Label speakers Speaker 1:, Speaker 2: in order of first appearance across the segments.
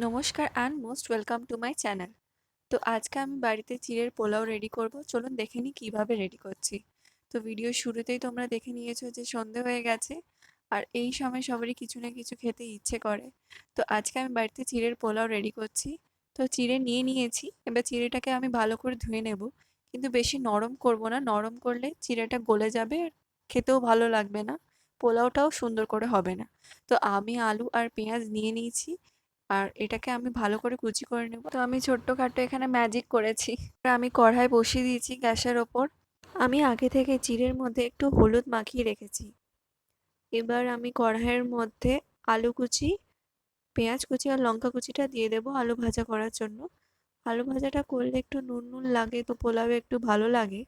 Speaker 1: নমস্কার and most welcome to my channel. তো আজকে আমি বাড়িতে চিড়ের পোলাও রেডি করব। চলুন দেখে নিই কীভাবে রেডি করছি। তো ভিডিওর শুরুতেই তোমরা দেখে নিয়েছো যে সন্ধে হয়ে গেছে, আর এই সময় সবারই কিছু না কিছু খেতে ইচ্ছে করে। তো আজকে আমি বাড়িতে চিড়ের পোলাও রেডি করছি। তো চিড়ে নিয়ে নিয়েছি, এবার চিড়েটাকে আমি ভালো করে ধুয়ে নেব, কিন্তু বেশি নরম করব না, নরম করলে চিড়েটা গলে যাবে আর খেতেও ভালো লাগবে না, পোলাওটাও সুন্দর করে হবে না। তো আমি আলু আর পেঁয়াজ নিয়ে নিয়েছি, আর এটাকে আমি ভালো করে কুচি করে নেব। তো আমি ছোট্টখাটো এখানে ম্যাজিক করেছি। আমি কড়াই বসিয়ে দিয়েছি গ্যাসের ওপর। আমি আগে থেকে চিড়ের মধ্যে একটু হলুদ মাখিয়ে রেখেছি। এবার আমি কড়াইয়ের মধ্যে আলু কুচি, পেঁয়াজ কুচি আর লঙ্কা কুচিটা দিয়ে দেবো আলু ভাজা করার জন্য। আলু ভাজাটা করলে একটু নুন নুন লাগে, তো পোলাওয়ে একটু ভালো লাগে।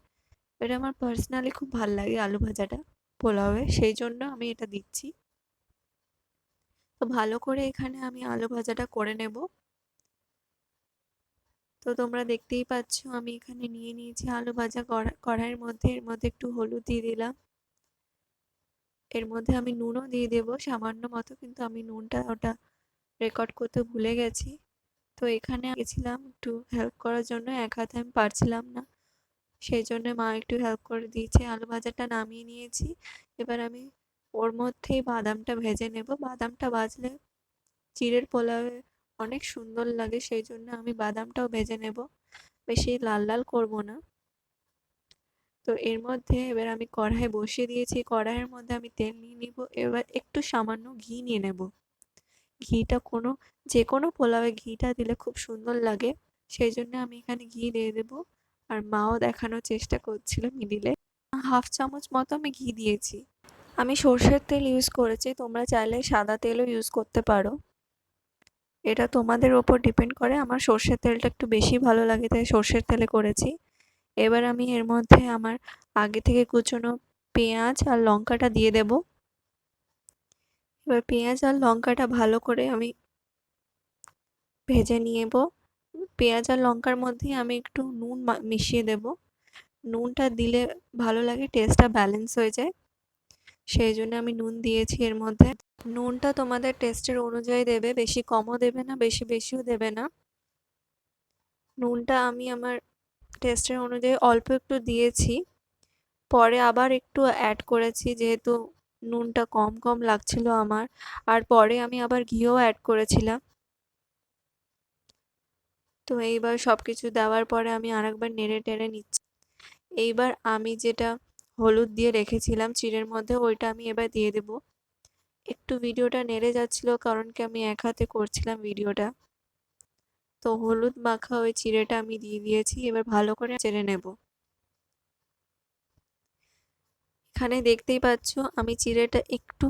Speaker 1: এটা আমার পার্সোনালি খুব ভালো লাগে আলু ভাজাটা পোলাওয়ে, সেই জন্য আমি এটা দিচ্ছি। তো ভালো করে এখানে আমি আলু ভাজাটা করে নেব। তো তোমরা দেখতেই পাচ্ছ আমি এখানে নিয়ে নিয়েছি আলু ভাজা কড়াইয়ের মধ্যে। এর মধ্যে একটু হলুদ দিয়ে দিলাম, এর মধ্যে আমি নুনও দিয়ে দেবো সামান্য মতো, কিন্তু আমি নুনটা ওটা রেকর্ড করতে ভুলে গেছি। তো এখানে গেছিলাম একটু হেল্প করার জন্য, এক হাতে আমি পারছিলাম না, সেই জন্য মা একটু হেল্প করে দিয়েছে। আলু ভাজাটা নামিয়ে নিয়েছি। এবার আমি ওর মধ্যেই বাদামটা ভেজে নেব। বাদামটা ভাজলে চিড়ের পোলাওয়ে অনেক সুন্দর লাগে, সেই জন্য আমি বাদামটাও ভেজে নেব, বেশি লাল লাল করব না। তো এর মধ্যে এবার আমি কড়াই বসিয়ে দিয়েছি, কড়াইয়ের মধ্যে আমি তেল নিয়ে নিব। এবার একটু সামান্য ঘি নিয়ে নেব। ঘিটা যে কোনো পোলাওয়ে ঘিটা দিলে খুব সুন্দর লাগে, সেই জন্য আমি এখানে ঘি দিয়ে দেব। আর মাও দেখানোর চেষ্টা করছিল মিডিলে। হাফ চামচ মতো আমি ঘি দিয়েছি। আমি সর্ষের তেল ইউজ করেছি, তোমরা চাইলে সাদা তেলও ইউজ করতে পারো, এটা তোমাদের ওপর ডিপেন্ড করে। আমার সর্ষের তেলটা একটু বেশি ভালো লাগে, তাই সর্ষের তেলে করেছি। এবার আমি এর মধ্যে আমার আগে থেকে কুচনো পেঁয়াজ আর লঙ্কাটা দিয়ে দেব। এবার পেঁয়াজ আর লঙ্কাটা ভালো করে আমি ভেজে নেব। পেঁয়াজ আর লঙ্কার মধ্যে আমি একটু নুন মিশিয়ে দেব। নুনটা দিলে ভালো লাগে, টেস্টটা ব্যালেন্স হয়ে যায়, সেই জন্য আমি নুন দিয়েছি এর মধ্যে। নুনটা তোমাদের টেস্টের অনুযায়ী দেবে, বেশি কমও দেবে না, বেশিও দেবে না। নুনটা আমি আমার টেস্টের অনুযায়ী অল্প একটু দিয়েছি, পরে আবার একটু অ্যাড করেছি যেহেতু নুনটা কম কম লাগছিল আমার। আর পরে আমি আবার ঘিও অ্যাড করেছিলাম। তো এইবার সব কিছু দেওয়ার পরে আমি আরেকবার নেড়ে টেড়ে নিচ্ছি। এইবার আমি যেটা হলুদ দিয়ে রেখেছিলাম চিড়ের মধ্যে, ওইটা আমি এবার দিয়ে দেব। একটু ভিডিওটা নেড়ে যাচ্ছিল, কারণ কি আমি এক হাতে করছিলাম ভিডিওটা। তো হলুদ মাখা ওই চিড়েটা আমি দিয়ে দিয়েছি, এবার ভালো করে চেড়ে নেব। এখানে দেখতেই পাচ্ছ আমি চিড়েটা একটু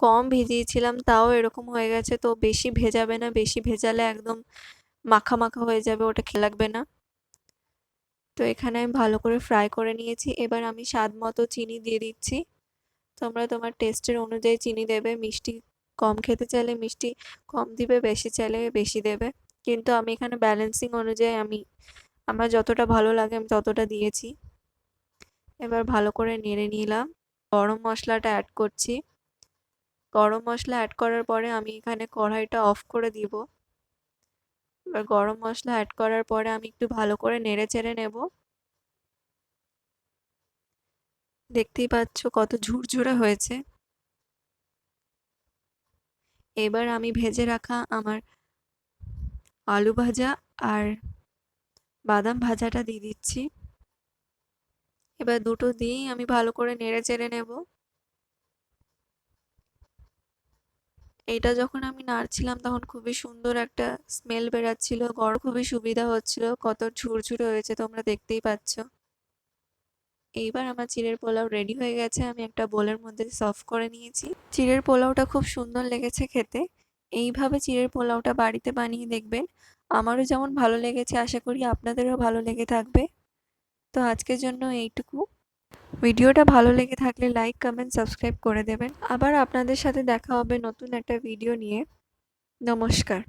Speaker 1: কম ভিজিয়েছিলাম, তাও এরকম হয়ে গেছে। তো বেশি ভেজাবে না, বেশি ভেজালে একদম মাখা মাখা হয়ে যাবে, ওটা খেয়ে লাগবে না। তো এখানে আমি ভালো করে ফ্রাই করে নিয়েছি। এবার আমি স্বাদ মতো চিনি দিয়ে দিচ্ছি। তোমরা তোমার টেস্টের অনুযায়ী চিনি দেবে, মিষ্টি কম খেতে চাইলে মিষ্টি কম দিবে, বেশি চাইলে বেশি দেবে, কিন্তু আমি এখানে ব্যালেন্সিং অনুযায়ী আমার যতটা ভালো লাগে আমি ততটা দিয়েছি। এবার ভালো করে নেড়ে নিলাম। গরম মশলাটা অ্যাড করছি। গরম মশলা অ্যাড করার পরে আমি এখানে কড়াইটা অফ করে দিব। এবার গরম মশলা অ্যাড করার পরে আমি একটু ভালো করে নেড়ে চেড়ে নেব। দেখতেই পাচ্ছ কত ঝুরঝুরে হয়েছে। এবার আমি ভেজে রাখা আমার আলু ভাজা আর বাদাম ভাজাটা দিয়ে দিচ্ছি। এবার দুটো দিয়েই আমি ভালো করে নেড়ে চেড়ে নেব। এটা যখন আমি নাড়ছিলাম তখন খুবই সুন্দর একটা স্মেল বেরাচ্ছিল, গরম খুবই সুবিধা হচ্ছিল, কত ঝুরঝুরে হয়েছে তোমরা দেখতেই পাচ্ছ। এইবার আমার চিড়ের পোলাও রেডি হয়ে গেছে, আমি একটা বোলের মধ্যে সার্ভ করে নিয়েছি। চিড়ের পোলাওটা খুব সুন্দর লেগেছে খেতে। এইভাবে চিড়ের পোলাওটা বাড়িতে বানিয়ে দেখবেন, আমারও যেমন ভালো লেগেছে, আশা করি আপনাদেরও ভালো লেগে থাকবে। তো আজকের জন্য এইটুকু। ভিডিওটা ভালো লেগে থাকলে লাইক, কমেন্ট, সাবস্ক্রাইব করে দেবেন। আবার আপনাদের সাথে দেখা হবে নতুন একটা ভিডিও নিয়ে। নমস্কার।